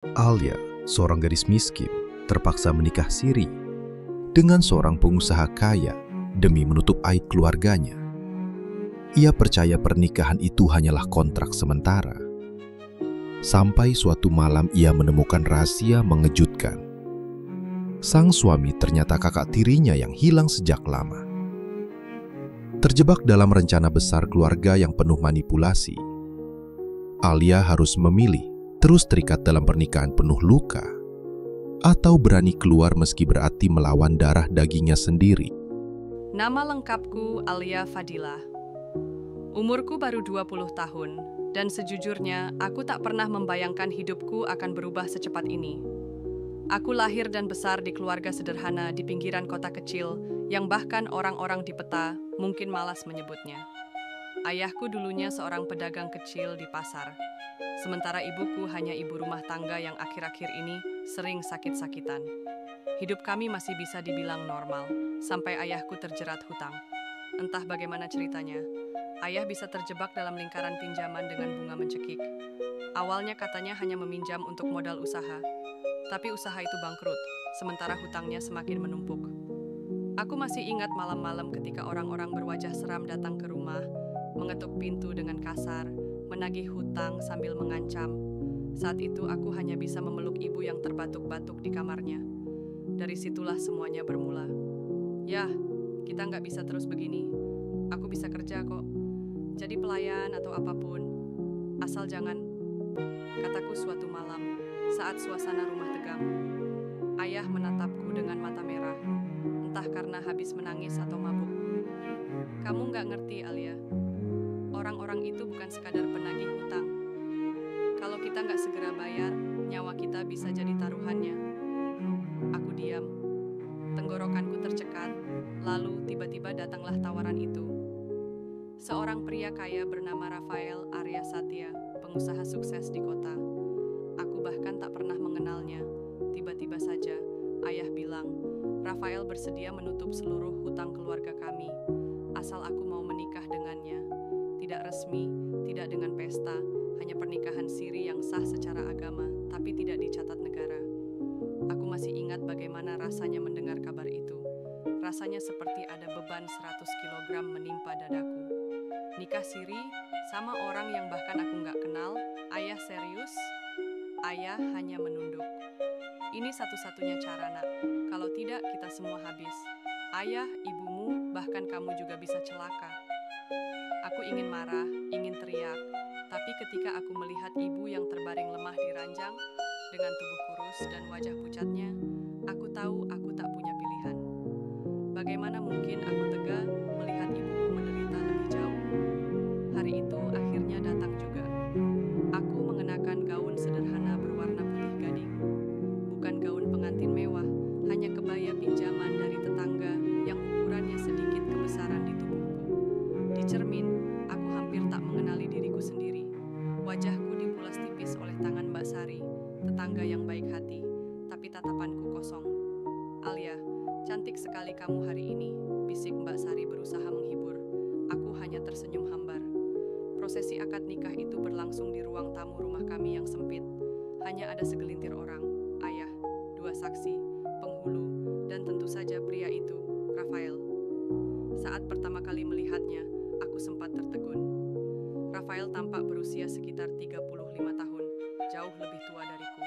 Alia, seorang gadis miskin, terpaksa menikah siri dengan seorang pengusaha kaya demi menutup aib keluarganya. Ia percaya pernikahan itu hanyalah kontrak sementara. Sampai suatu malam ia menemukan rahasia mengejutkan. Sang suami ternyata kakak tirinya yang hilang sejak lama. Terjebak dalam rencana besar keluarga yang penuh manipulasi, Alia harus memilih terus terikat dalam pernikahan penuh luka atau berani keluar meski berarti melawan darah dagingnya sendiri. Nama lengkapku Alia Fadila. Umurku baru 20 tahun, dan sejujurnya aku tak pernah membayangkan hidupku akan berubah secepat ini. Aku lahir dan besar di keluarga sederhana di pinggiran kota kecil yang bahkan orang-orang di peta mungkin malas menyebutnya. Ayahku dulunya seorang pedagang kecil di pasar, sementara ibuku hanya ibu rumah tangga yang akhir-akhir ini sering sakit-sakitan. Hidup kami masih bisa dibilang normal, sampai ayahku terjerat hutang. Entah bagaimana ceritanya, ayah bisa terjebak dalam lingkaran pinjaman dengan bunga mencekik. Awalnya katanya hanya meminjam untuk modal usaha, tapi usaha itu bangkrut, sementara hutangnya semakin menumpuk. Aku masih ingat malam-malam ketika orang-orang berwajah seram datang ke rumah, mengetuk pintu dengan kasar, menagih hutang sambil mengancam. Saat itu aku hanya bisa memeluk ibu yang terbatuk-batuk di kamarnya. Dari situlah semuanya bermula. Ya, kita nggak bisa terus begini. Aku bisa kerja kok. Jadi pelayan atau apapun. Asal jangan, kataku suatu malam, saat suasana rumah tegang. Ayah menatapku dengan mata merah, entah karena habis menangis atau mabuk. Kamu nggak ngerti, Alia. Orang-orang itu bukan sekadar penagih hutang. Kalau kita nggak segera bayar, nyawa kita bisa jadi taruhannya. Aku diam. Tenggorokanku tercekat, lalu tiba-tiba datanglah tawaran itu. Seorang pria kaya bernama Rafael Arya Satya, pengusaha sukses di kota. Aku bahkan tak pernah mengenalnya. Tiba-tiba saja, ayah bilang, Rafael bersedia menutup seluruh hutang keluarga kami, asal aku mau menikah dengannya. Tidak resmi, tidak dengan pesta, hanya pernikahan siri yang sah secara agama, tapi tidak dicatat negara. Aku masih ingat bagaimana rasanya mendengar kabar itu. Rasanya seperti ada beban 100 kilogram menimpa dadaku. Nikah siri sama orang yang bahkan aku nggak kenal. Ayah serius? Ayah hanya menunduk. Ini satu-satunya cara, nak. Kalau tidak, kita semua habis. Ayah, ibumu, bahkan kamu juga bisa celaka. Aku ingin marah, ingin teriak. Tapi ketika aku melihat ibu yang terbaring lemah di ranjang, dengan tubuh kurus dan wajah pucatnya, aku tahu aku tak punya pilihan. Bagaimana mungkin aku tega melihat ibuku menderita lebih jauh? Hari itu akhirnya datang juga. Aku mengenakan gaun sederhana berwarna putih gading. Bukan gaun pengantin mewah, hanya kebaya pinjaman dari tetangga yang ukurannya sedikit kebesaran di tubuhku. Di cermin, aku hampir tak mengenali diriku sendiri. Wajahku dipulas tipis oleh tangan Mbak Sari, tetangga yang baik hati, tapi tatapanku kosong. Alia, cantik sekali kamu hari ini, bisik Mbak Sari berusaha menghibur. Aku hanya tersenyum hambar. Prosesi akad nikah itu berlangsung di ruang tamu rumah kami yang sempit. Hanya ada segelintir orang, ayah, 2 saksi, penghulu, dan tentu saja pria itu, Rafael. Saat pertama kali melihatnya, aku sempat tertegun. Rafael tampak berusia sekitar 35 tahun, jauh lebih tua dariku.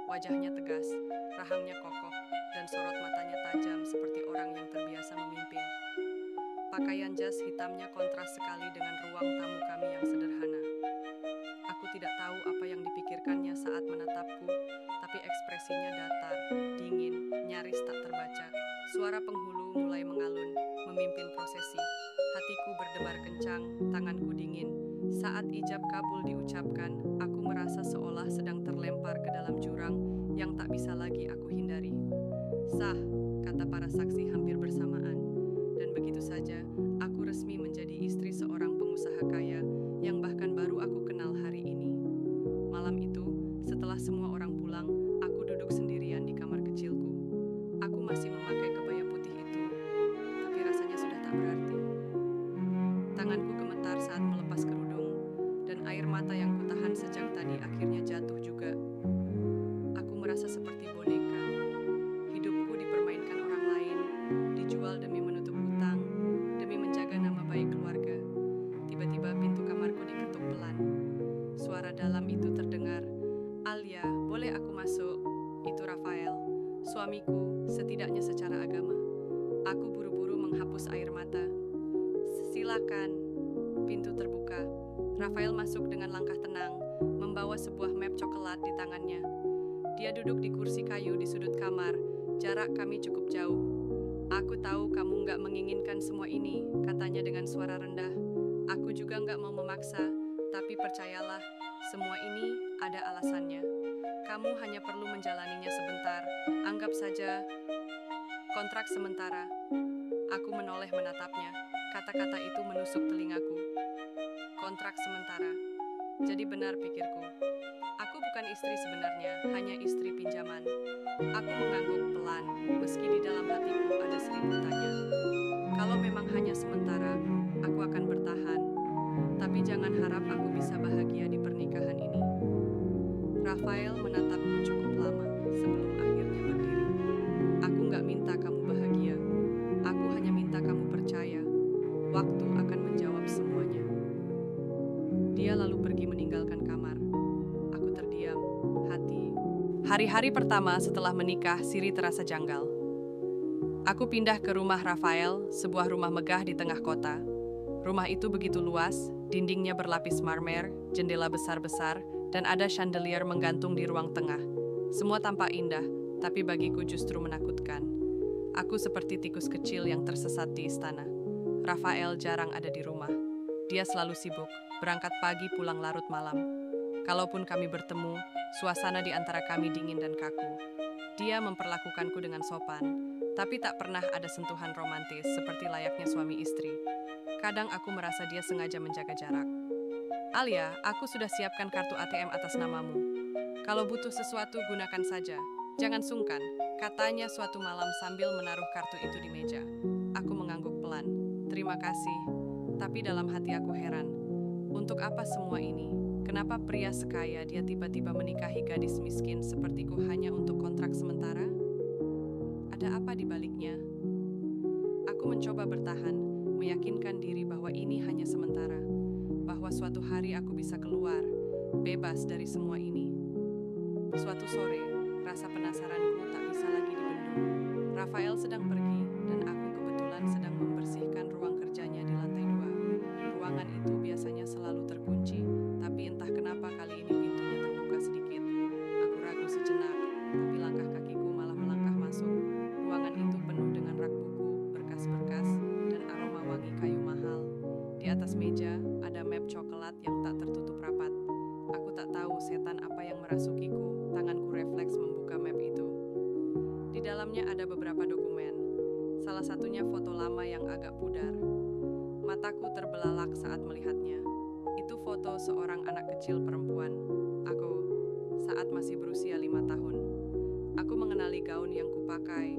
Wajahnya tegas, rahangnya kokoh, dan sorot matanya tajam seperti orang yang terbiasa memimpin. Pakaian jas hitamnya kontras sekali dengan ruang tamu kami yang sederhana. Aku tidak tahu apa yang dipikirkannya saat menatapku, tapi ekspresinya datar, dingin, nyaris tak terbaca. Suara penghulu mulai mengalun, memimpin prosesi. Hatiku berdebar kencang, tanganku dingin. Saat ijab kabul diucapkan, aku merasa seolah sedang terlempar ke dalam jurang yang tak bisa lagi aku hindari. Sah, kata para saksi hampir bersamaan. Dan begitu saja, aku resmi menjadi istri seorang pengusaha kaya yang bahkan baru aku kenal hari ini. Malam itu, setelah semua orang pulang, aku duduk sendirian di kamar kecilku. Aku masih memakai kebaya putih itu, tapi rasanya sudah tak berarti. Tanganku gemetar saat melepas kerudung, dan air mata yang kutahan sejak tadi akhirnya jatuh juga. merasa seperti boneka. Hidupku dipermainkan orang lain, dijual demi menutup hutang, demi menjaga nama baik keluarga. Tiba-tiba pintu kamarku diketuk pelan. Suara dalam itu terdengar, "Alia, boleh aku masuk?" Itu Rafael, suamiku, setidaknya secara agama. Aku buru-buru menghapus air mata. "Silakan." Pintu terbuka. Rafael masuk dengan langkah tenang, membawa sebuah map coklat di tangannya. Dia duduk di kursi kayu di sudut kamar. Jarak kami cukup jauh. "Aku tahu kamu nggak menginginkan semua ini," katanya dengan suara rendah. "Aku juga nggak mau memaksa, tapi percayalah, semua ini ada alasannya. Kamu hanya perlu menjalaninya sebentar. Anggap saja kontrak sementara." Aku menoleh menatapnya. Kata-kata itu menusuk telingaku. Kontrak sementara. Jadi benar pikirku. Aku bukan istri sebenarnya, hanya istri pinjaman. Aku mengangguk pelan, meski di dalam hatiku ada 1000 tanya. Kalau memang hanya sementara, aku akan bertahan. Tapi jangan harap aku bisa bahagia di pernikahan ini. Rafael menatapku cukup lama sebelum akhirnya berdiri. "Aku nggak minta kamu bahagia. Aku hanya minta kamu percaya. Waktu akan menjawab semuanya." Dia lalu pergi meninggalkan kamar. Aku terdiam, hati. Hari-hari pertama setelah menikah, Siri terasa janggal. Aku pindah ke rumah Rafael, sebuah rumah megah di tengah kota. Rumah itu begitu luas, dindingnya berlapis marmer, jendela besar-besar, dan ada chandelier menggantung di ruang tengah. Semua tampak indah, tapi bagiku justru menakutkan. Aku seperti tikus kecil yang tersesat di istana. Rafael jarang ada di rumah. Dia selalu sibuk, berangkat pagi pulang larut malam. Kalaupun kami bertemu, suasana di antara kami dingin dan kaku. Dia memperlakukanku dengan sopan, tapi tak pernah ada sentuhan romantis seperti layaknya suami istri. Kadang aku merasa dia sengaja menjaga jarak. "Alia, aku sudah siapkan kartu ATM atas namamu. Kalau butuh sesuatu, gunakan saja. Jangan sungkan," katanya suatu malam sambil menaruh kartu itu di meja. Aku mengangguk pelan. "Terima kasih." Tapi dalam hati aku heran. Untuk apa semua ini? Kenapa pria sekaya dia tiba-tiba menikahi gadis miskin sepertiku hanya untuk kontrak sementara? Ada apa di baliknya? Aku mencoba bertahan, meyakinkan diri bahwa ini hanya sementara, bahwa suatu hari aku bisa keluar, bebas dari semua ini. Suatu sore, rasa penasaranku tak bisa lagi dibendung. Rafael sedang pergi, dan aku kebetulan sedang membersihkan ruang kerjanya di lantai 2. Ruangan itu biasanya selalu terkunci, tapi entah kenapa kali ini pintunya terbuka sedikit. Aku ragu sejenak, tapi langkah kakiku malah melangkah masuk. Ruangan itu penuh dengan rak buku, berkas-berkas, dan aroma wangi kayu mahal. Di atas meja ada map coklat yang tak tertutup rapat. Aku tak tahu setan apa yang merasukiku. Tanganku refleks membuka map itu. Di dalamnya ada beberapa dokumen. Salah satunya foto lama yang agak pudar. Mataku terbelalak saat melihatnya. Itu foto seorang anak kecil perempuan. Aku, saat masih berusia 5 tahun. Aku mengenali gaun yang kupakai,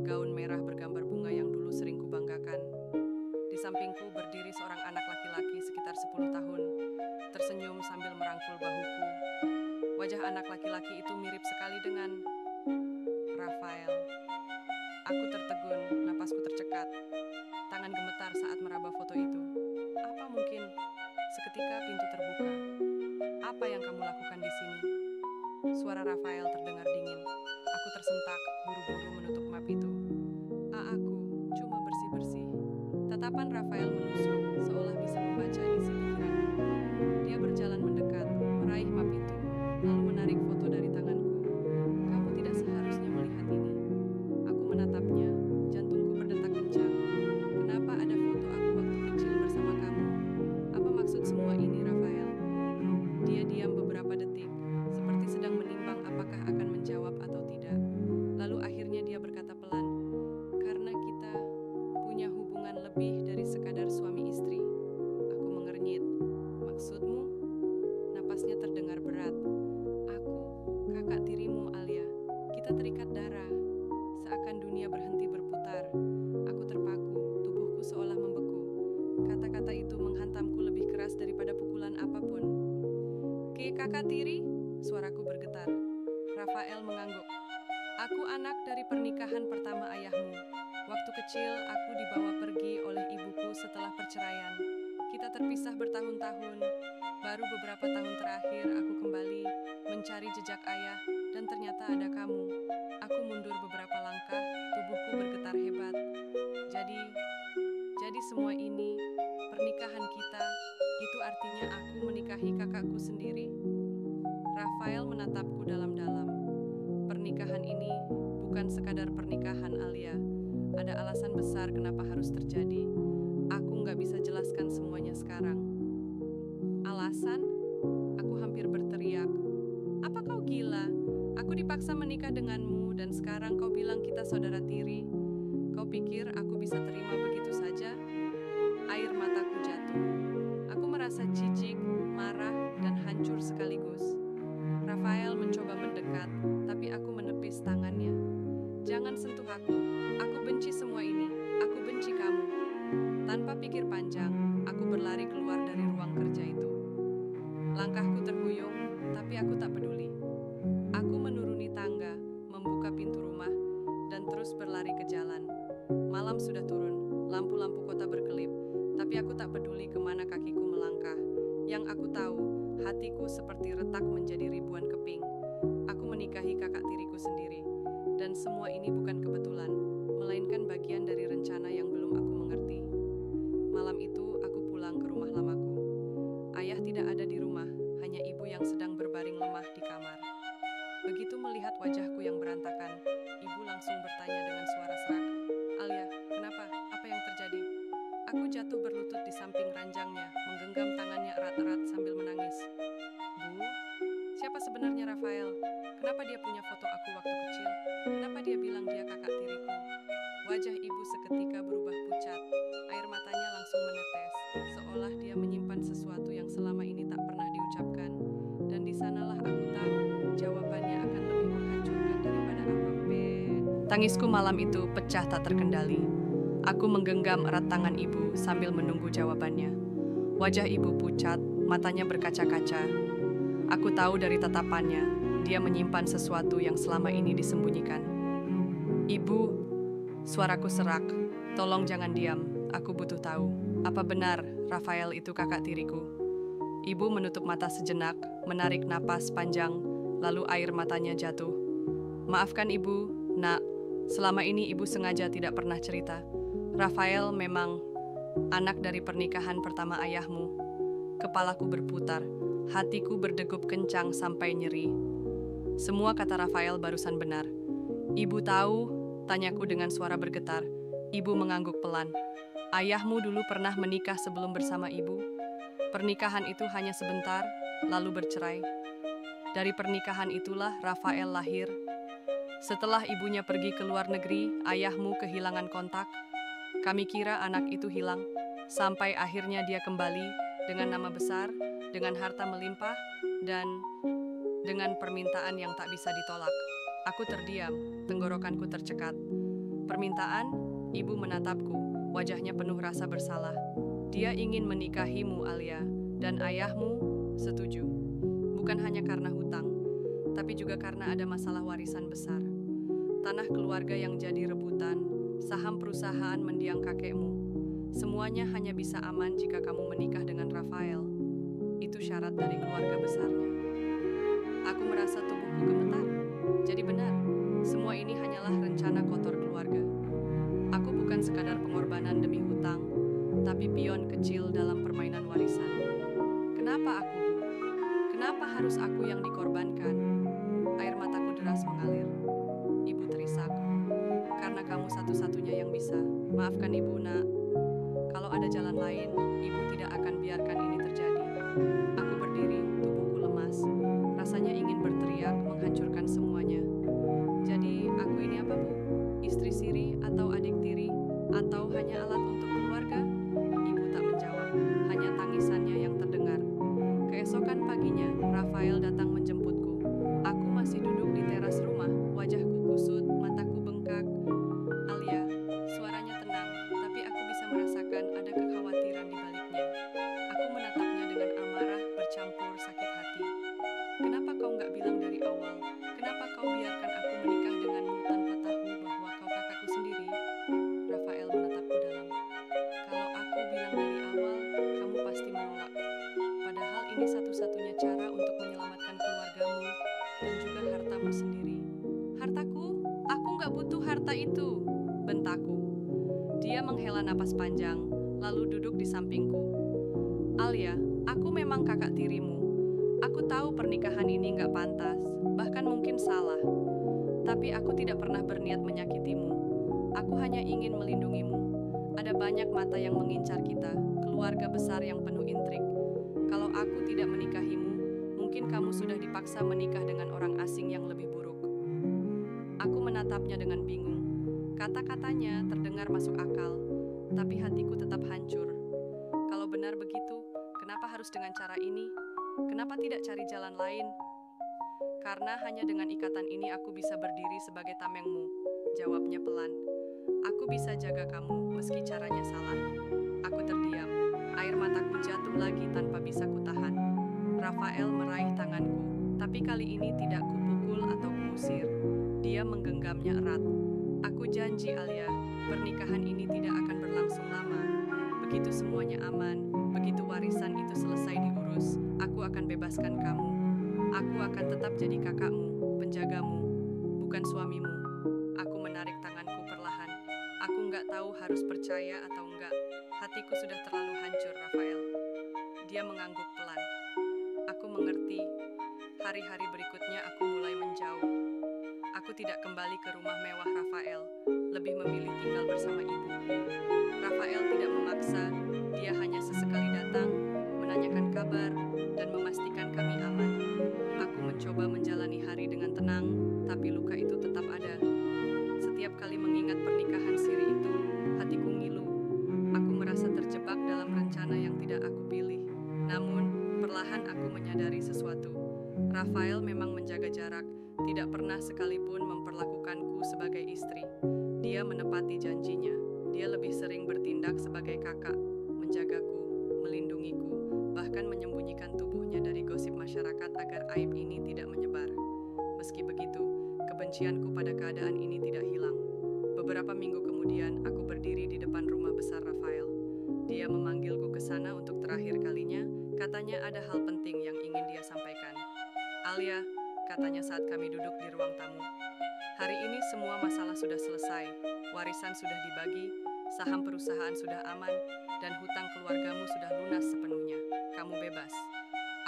gaun merah bergambar bunga yang dulu sering kubanggakan. Di sampingku berdiri seorang anak laki-laki sekitar 10 tahun, tersenyum sambil merangkul bahuku. Wajah anak laki-laki itu mirip sekali dengan Rafael. Aku tertegun, napasku tercekat. Tangan gemetar saat meraba foto itu. Apa mungkin? Seketika pintu terbuka. "Apa yang kamu lakukan di sini?" Suara Rafael terdengar dingin. Aku tersentak, buru-buru menutup map itu. Aku cuma bersih-bersih." Tatapan Rafael menusuk, seolah bisa membaca isi pikiranku. Dia berjalan mendekat, meraih map itu, lalu menarik foto dari tanganku. "Kamu tidak seharusnya melihat ini." Aku menatapnya, jantungku berdetak kencang. "Kenapa ada foto aku waktu kecil bersama kamu? Apa maksud semua ini, Rafael?" Dia diam beberapa detik, seperti sedang menimbang apakah akan menjawab atau tidak. Lalu akhirnya dia berkata pelan, "Karena kita punya hubungan lebih dari sekadar suami istri." Aku mengernyit. "Maksudmu?" Napasnya terdengar berat. "Aku, kakak tirimu, Alia. Kita terikat darah. Seakan dunia berhenti berputar." Aku terpaku, tubuhku seolah membeku. Kata-kata itu menghantamku lebih keras daripada pukulan apapun. "Ke kakak tiri?" Suaraku bergetar. Rafael mengangguk. Aku anak dari pernikahan pertama ayahmu. Waktu kecil, aku dibawa pergi oleh ibuku setelah perceraian. Kita terpisah bertahun-tahun. Baru beberapa tahun terakhir, aku kembali mencari jejak ayah, dan ternyata ada kamu. Aku mundur beberapa langkah, tubuhku bergetar hebat. Jadi semua ini, pernikahan kita, itu artinya aku menikahi kakakku sendiri? Rafael menatapku dalam-dalam. Pernikahan ini bukan sekadar pernikahan, Alia. Ada alasan besar kenapa harus terjadi. Aku nggak bisa jelaskan semuanya sekarang. Alasan? Aku hampir berteriak. Apa kau gila? Aku dipaksa menikah denganmu dan sekarang kau bilang kita saudara tiri. Kau pikir aku bisa terima begitu saja? Air mataku jatuh. Aku merasa jijik, marah, dan hancur sekaligus. Rafael mencoba mendekat, tapi aku menepis tangannya. Jangan sentuh aku. Aku benci semua ini. Aku benci kamu. Tanpa pikir panjang, aku berlari keluar dari ruang kerja itu. Langkahku terhuyung, tapi aku tak peduli. Aku menuruni tangga, membuka pintu rumah, dan terus berlari ke jalan. Malam sudah turun, lampu-lampu kota berkelip, tapi aku tak peduli kemana kakiku melangkah. Yang aku tahu, hatiku seperti retak menjadi ribuan keping. Aku menikahi kakak tiriku sendiri, dan semua ini bukan kebetulan, melainkan bagian dari rencana yang belum aku mengerti. Malam itu, aku pulang ke rumah lamaku. Ayah tidak ada di rumah, hanya ibu yang sedang berbaring lemah di kamar. Begitu melihat wajahku yang berantakan, ibu langsung bertanya dengan suara serak, "Alia, kenapa? Apa yang terjadi?" Aku jatuh berlutut di samping ranjangnya, menggenggam tangannya erat-erat sambil menangis. "Bu, siapa sebenarnya Rafael? Kenapa dia punya foto aku waktu kecil? Kenapa dia bilang dia kakak tiriku?" Wajah ibu seketika berubah pucat. Air matanya langsung menetes, seolah dia menyimpan sesuatu yang selama ini tak pernah diucapkan. Dan di sanalah aku tahu, jawabannya akan lebih menghancurkan daripada apapun. Tangisku malam itu pecah tak terkendali. Aku menggenggam erat tangan ibu sambil menunggu jawabannya. Wajah ibu pucat, matanya berkaca-kaca. Aku tahu dari tatapannya, dia menyimpan sesuatu yang selama ini disembunyikan. "Ibu," suaraku serak, "tolong jangan diam, aku butuh tahu. Apa benar Rafael itu kakak tiriku?" Ibu menutup mata sejenak, menarik napas panjang, lalu air matanya jatuh. "Maafkan ibu, nak, selama ini ibu sengaja tidak pernah cerita. Rafael memang anak dari pernikahan pertama ayahmu." Kepalaku berputar, hatiku berdegup kencang sampai nyeri. Semua kata Rafael barusan benar. "Ibu tahu?" tanyaku dengan suara bergetar. Ibu mengangguk pelan. "Ayahmu dulu pernah menikah sebelum bersama ibu. Pernikahan itu hanya sebentar, lalu bercerai. Dari pernikahan itulah Rafael lahir. Setelah ibunya pergi ke luar negeri, ayahmu kehilangan kontak. Kami kira anak itu hilang, sampai akhirnya dia kembali dengan nama besar, dengan harta melimpah, dan dengan permintaan yang tak bisa ditolak." Aku terdiam, tenggorokanku tercekat. "Permintaan?" Ibu menatapku, wajahnya penuh rasa bersalah. "Dia ingin menikahimu, Alia, dan ayahmu setuju. Bukan hanya karena hutang, tapi juga karena ada masalah warisan besar. Tanah keluarga yang jadi rebutan, saham perusahaan mendiang kakekmu. Semuanya hanya bisa aman jika kamu menikah dengan Rafael. Itu syarat dari keluarga besarnya." Aku merasa tubuhku gemetar. Jadi benar, semua ini hanyalah rencana kotor keluarga. Aku bukan sekadar pengorbanan demi hutang, tapi pion kecil dalam permainan warisan. Kenapa aku? Kenapa harus aku yang dikorbankan? Air mataku deras mengalir. Ibu terisak. "Karena kamu satu-satunya yang bisa. Maafkan ibu, nak. Kalau ada jalan lain, ibu tidak akan biarkan ini terjadi." Aku berdiri, tubuhku lemas. Rasanya ingin berteriak, menghancurkan semuanya. "Jadi, aku ini apa, Bu? Istri siri atau adik tiri? Atau hanya alat untuk keluarga?" Ibu tak menjawab, hanya tangisannya yang terdengar. Keesokan paginya, Rafael datang menjemputku. Aku masih duduk di teras rumah, wajahku kusut, mataku bengkak. "Alia," suaranya tenang, tapi aku bisa merasakan ada kekhawatiran di balik terbangun sendiri. Hartaku? Aku nggak butuh harta itu, bentakku. Dia menghela napas panjang, lalu duduk di sampingku. Alia, aku memang kakak tirimu. Aku tahu pernikahan ini nggak pantas, bahkan mungkin salah. Tapi aku tidak pernah berniat menyakitimu. Aku hanya ingin melindungimu. Ada banyak mata yang mengincar kita, keluarga besar yang penuh intrik. Kalau aku tidak menikahimu, mungkin kamu sudah dipaksa menikah dengan orang asing yang lebih buruk. Aku menatapnya dengan bingung. Kata-katanya terdengar masuk akal, tapi hatiku tetap hancur. Kalau benar begitu, kenapa harus dengan cara ini? Kenapa tidak cari jalan lain? Karena hanya dengan ikatan ini aku bisa berdiri sebagai tamengmu, jawabnya pelan. Aku bisa jaga kamu meski caranya salah. Aku terdiam, air mataku jatuh lagi tanpa bisa kutahan. Rafael meraih tanganku, tapi kali ini tidak kupukul atau kuusir. Dia menggenggamnya erat. Aku janji Alia, pernikahan ini tidak akan berlangsung lama. Begitu semuanya aman, begitu warisan itu selesai diurus, aku akan bebaskan kamu. Aku akan tetap jadi kakakmu, penjagamu, bukan suamimu. Aku menarik tanganku perlahan. Aku nggak tahu harus percaya atau enggak. Hatiku sudah terlalu hancur, Rafael. Dia mengangguk pelan. Aku mengerti. Hari-hari berikutnya aku mulai menjauh. Aku tidak kembali ke rumah mewah Rafael, lebih memilih tinggal bersama ibu. Rafael tidak memaksa, dia hanya sesekali datang, menanyakan kabar, dan memastikan kami aman. Aku mencoba menjalani hari dengan tenang, tapi luka itu tetap ada. Setiap kali mengingat pernikahan siri itu, hatiku ngilu. Aku merasa terjebak dalam rencana yang tidak aku pilih. Namun, perlahan aku menyadari sesuatu. Rafael memang menjaga jarak, tidak pernah sekalipun memperlakukanku sebagai istri. Dia menepati janjinya. Dia lebih sering bertindak sebagai kakak, menjagaku, melindungiku, bahkan menyembunyikan tubuhnya dari gosip masyarakat agar aib ini tidak menyebar. Meski begitu, kebencianku pada keadaan ini tidak hilang. Beberapa minggu kemudian, aku berdiri di depan rumah besar Rafael. Dia memanggilku ke sana untuk terakhir kalinya, katanya ada hal penting yang ingin dia sampaikan. Alia, katanya saat kami duduk di ruang tamu. Hari ini semua masalah sudah selesai, warisan sudah dibagi, saham perusahaan sudah aman, dan hutang keluargamu sudah lunas sepenuhnya. Kamu bebas.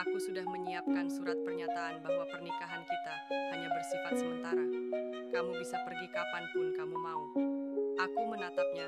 Aku sudah menyiapkan surat pernyataan bahwa pernikahan kita hanya bersifat sementara. Kamu bisa pergi kapanpun kamu mau. Aku menatapnya,